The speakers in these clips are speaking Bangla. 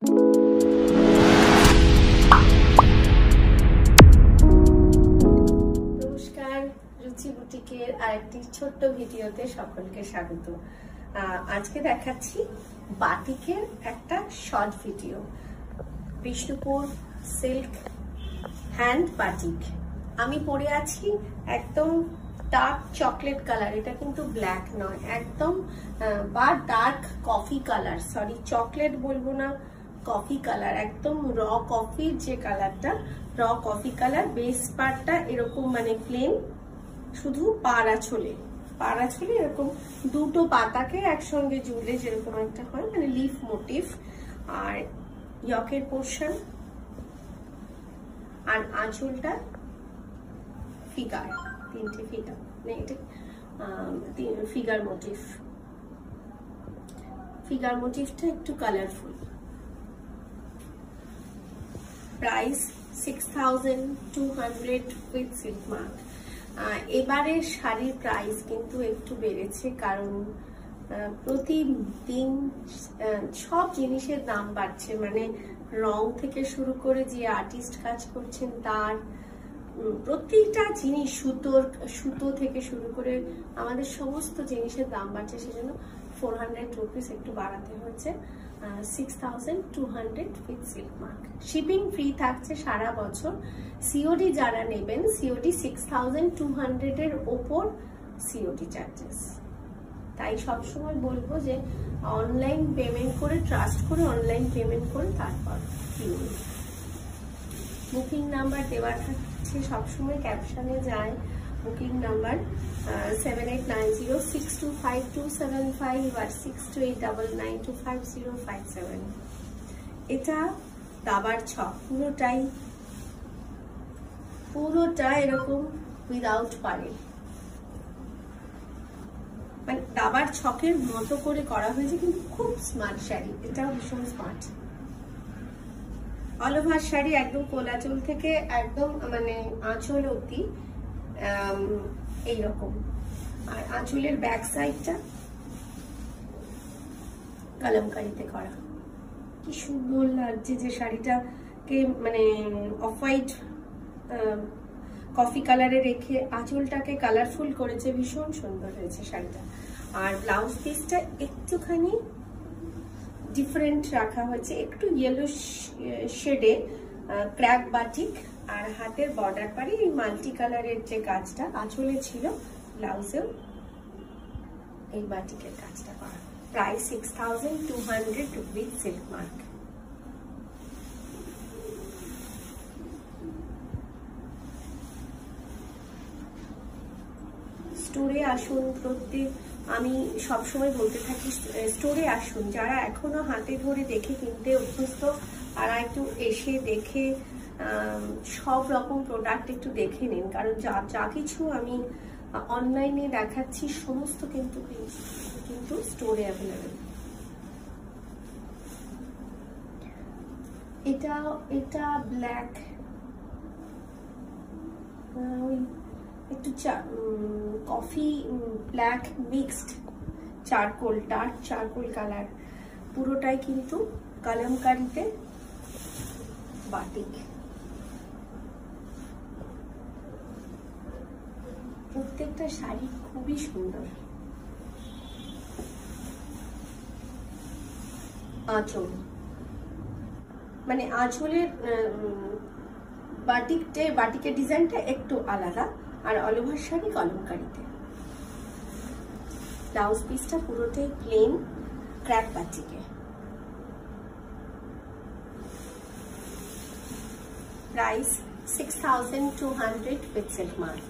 নমস্কার, রুচি বুটিকের আরেকটি ছোট্ট ভিডিওতে সকলকে স্বাগত। আজকে দেখাচ্ছি বাটিকের একটা short video. Bishnupur silk hand batik. আমি পরে আছি একদম ডার্ক চকলেট কালার, এটা কিন্তু ব্ল্যাক নয়, একদম বা dark coffee colour, sorry chocolate বলবো না, কফি কালার, একদম র কফির যে কালারটা, র কফি কালার। বেস পার্টটা এরকম মানে প্লেন, শুধু পাড়া ছোলে এরকম দুটো পাতাকে একসঙ্গে জুড়লে যেরকম একটা হয়, মানে লিফ মোটিভ। আর ইয়কের পোর্শন আর আঁচলটা ফিগার, তিনটে ফিগার, মানে এটা ফিগার মোটিভটা একটু colourful. Price 6200 with silk mark. এবারের শাড়ির প্রাইস কিন্তু একটু বেড়েছে, কারণ প্রতিদিন সব জিনিসের দাম বাড়ছে, মানে রং থেকে শুরু করে যে আর্টিস্ট কাজ করছেন তার প্রত্যেকটা জিনিস, সুতো থেকে শুরু করে আমাদের সমস্ত জিনিসের দাম বাড়ছে, সেজন্য 400 রুপিস একটু বাড়াতে হচ্ছে। 6200 with silk mark. Shipping free থাকছে সারা বছর। সিওডি যারা নেবেন, সিওডি 6200 এর ওপর সিওডি চার্জেস। তাই সবসময় বলবো যে অনলাইন পেমেন্ট করে, ট্রাস্ট করে অনলাইন পেমেন্ট করে তারপর কিনুন। বুকিং নাম্বার দেওয়া থাকছে সবসময়, ক্যাপশনে যায় বুকিং নাম্বার 7890625275 আর 6289925057। এটা দাবার ছক, পুরোটা এরকম উইদাউট পারে, মানে দাবার ছকের মতো করে করা হয়েছে, কিন্তু খুব স্মার্ট শাড়ি, এটাও ভীষণ স্মার্ট। অল ওভার শাড়ি একদম কোলাচল থেকে একদম মানে আঁচল অবধি এইরকম। আর আঁচলের ব্যাক সাইডটা কলমকারিতে করা। কি সুন্দর লাগছে যে শাড়িটাকে, মানে অফ হোয়াইট কফি কালারে রেখে আঁচলটাকে কালারফুল করেছে, ভীষণ সুন্দর হয়েছে শাড়িটা। আর ব্লাউজ পিসটা একটুখানি ডিফারেন্ট রাখা হয়েছে, একটু ইয়েলো শেডে ক্র্যাক বাটিক। আর হাতের বর্ডার পারে এই মাল্টি কালারের যে কাজটা আঁচলে ছিল, ব্লাউজেও এই বাটিকের কাজটা করা। Price 6200 with silk mark. স্টোরে আসুন, আমি সবসময় বলতে থাকি স্টোরে আসুন। যারা এখনো হাতে ধরে দেখে কিনতে অভ্যস্ত, তারা একটু এসে দেখে সব রকম প্রোডাক্ট একটু দেখে নিন, কারণ যা কিছু আমি অনলাইনে দেখাচ্ছি সমস্ত কিন্তু স্টোরে অ্যাভেলেবেল। এটা ব্ল্যাক, একটু coffee black mixed charcoal, dark charcoal colour, পুরোটাই কিন্তু কলমকারিতে বাটিক। প্রত্যেকটা শাড়ি খুবই সুন্দর। আঁচল, মানে আঁচলের বাটিকের ডিজাইনটা একটু আলাদা, আর অল ওভার শাড়ি কলমকারিতে। ব্লাউজ পিসটা পুরোটাই প্লেন ক্র্যাক বাটিকে। Price 6200 with silk mark.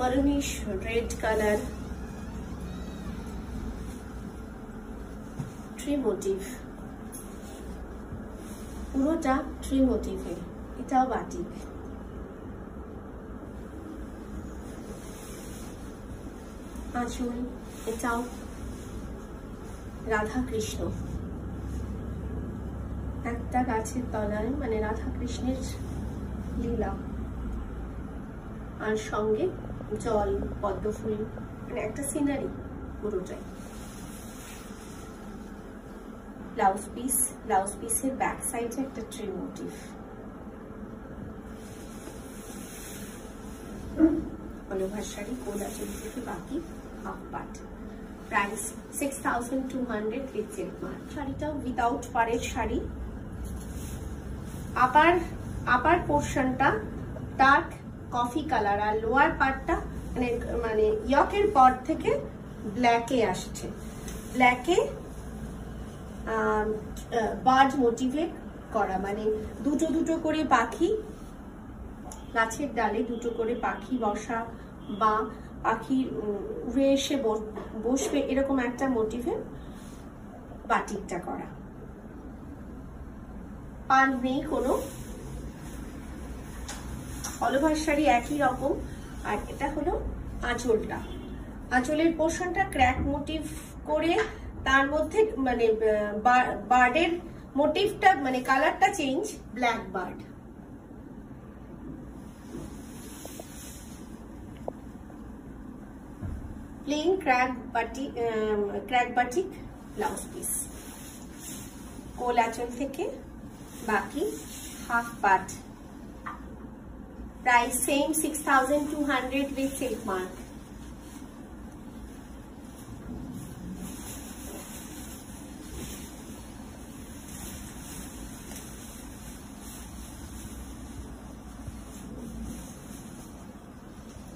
maroonish red color, tree motif, পুরোটা ট্রি মোটিভে। এটাও বাটিক। আঁচল, এটাও রাধা কৃষ্ণ, একটা গাছের তলায়, মানে রাধা কৃষ্ণের লীলা। আর সঙ্গে জল, পদ্ম ফুল, মানে একটা সিনারি পুরোটাই। ব্লাউজ পিসের ব্যাক সাইডে একটা ট্রি মোটিভ। অলওভার শাড়ি, কোল আঁচল থেকে বাকি half part. Price 6200 with silk mark. শাড়িটা উইদাউট পাড়ের শাড়ি। আপার পোর্শনটা ডার্ক কফি কালার আর লোয়ার পার্টটা মানে ইয়কের পর থেকে ব্ল্যাকে আসছে। ব্ল্যাকে বার্ড মোটিভে করা, মানে দুটো দুটো করে পাখি, গাছের ডালে দুটো করে পাখি বসা বা পাখি উড়ে এসে বসবে এরকম একটা মোটিভে বাটিকটা করা। পান নেই কোনো। অলওভার শাড়ি একই রকম। আর এটা হলো আঁচলটা। আঁচলের পোর্শনটা ক্র্যাক মোটিভ করে, তার মধ্যে মানে বার্ডের মোটিভটা মানে কালারটা change, black bird. Plain crack batik blouse piece. কোল আঁচল থেকে বাকি half part. Price same 6200 with silk mark.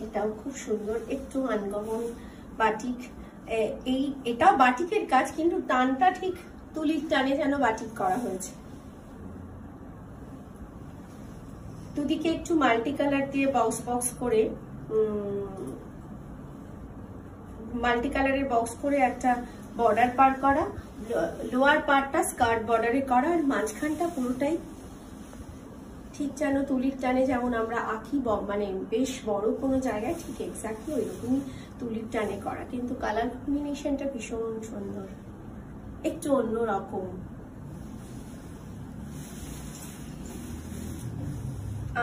এটাও খুব সুন্দর, একটু আনকমন বাটিক। এটাও বাটিকের কাজ, কিন্তু টানটা ঠিক তুলির টানে যেন বাটিক করা হয়েছে। দুদিকে একটু মাল্টি কালার দিয়ে বক্স করে, মাল্টি কালারের বক্স করে একটা বর্ডার পার করা। লোয়ার পার্টটা স্কার্ট বর্ডারে করা, আর মাঝখানটা পুরোটাই ঠিক যেন তুলির টানে যেমন আমরা আঁকি, মানে বেশ বড় কোনো জায়গায় ঠিক এক্স্যাক্টলি ওইরকমই তুলির টানে করা, কিন্তু কালার কম্বিনেশনটা ভীষণ সুন্দর, একটু অন্যরকম।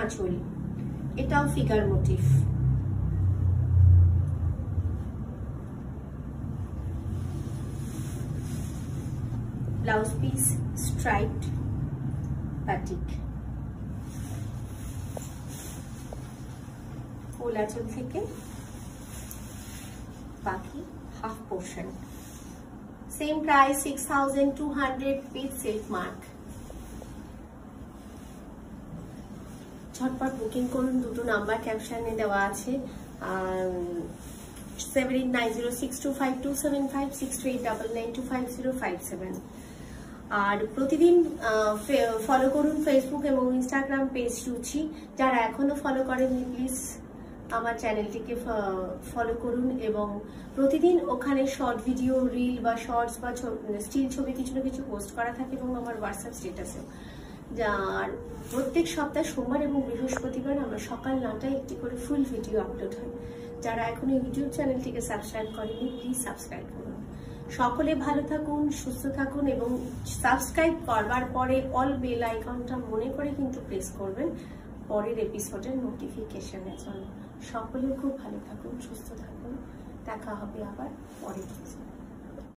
আঁচল, এটাও figure motif. Blouse piece striped batik. কোল আঁচল থেকে বাকি half portion. Same price 6200 with silk mark. ঝটপট বুকিং করুন, দুটো নাম্বার ক্যাপশনে দেওয়া আছে। 7890625275 6899250557। আর প্রতিদিন ফলো করুন ফেসবুক এবং ইনস্টাগ্রাম পেজ রুচি। যারা এখনো ফলো করেননি প্লিজ আমার চ্যানেলটিকে ফলো করুন, এবং প্রতিদিন ওখানে শর্ট ভিডিও, রিল বা শর্টস বা স্টিল ছবি কিছু না কিছু পোস্ট করা থাকে, এবং আমার হোয়াটসঅ্যাপ স্ট্যাটাসে। যার প্রত্যেক সপ্তাহ সোমবার এবং বৃহস্পতিবার আমরা সকাল 9টায় একটি করে ফুল ভিডিও আপলোড হয়। যারা এখন এই ইউটিউব চ্যানেলটিকে সাবস্ক্রাইব করেনি প্লিজ সাবস্ক্রাইব করুন। সকলে ভালো থাকুন, সুস্থ থাকুন, এবং সাবস্ক্রাইব করবার পরে অল বেল আইকনটা মনে করে কিন্তু প্রেস করবেন পরের এপিসোডের নোটিফিকেশনের জন্য। সকলে খুব ভালো থাকুন, সুস্থ থাকুন। দেখা হবে আবার পরের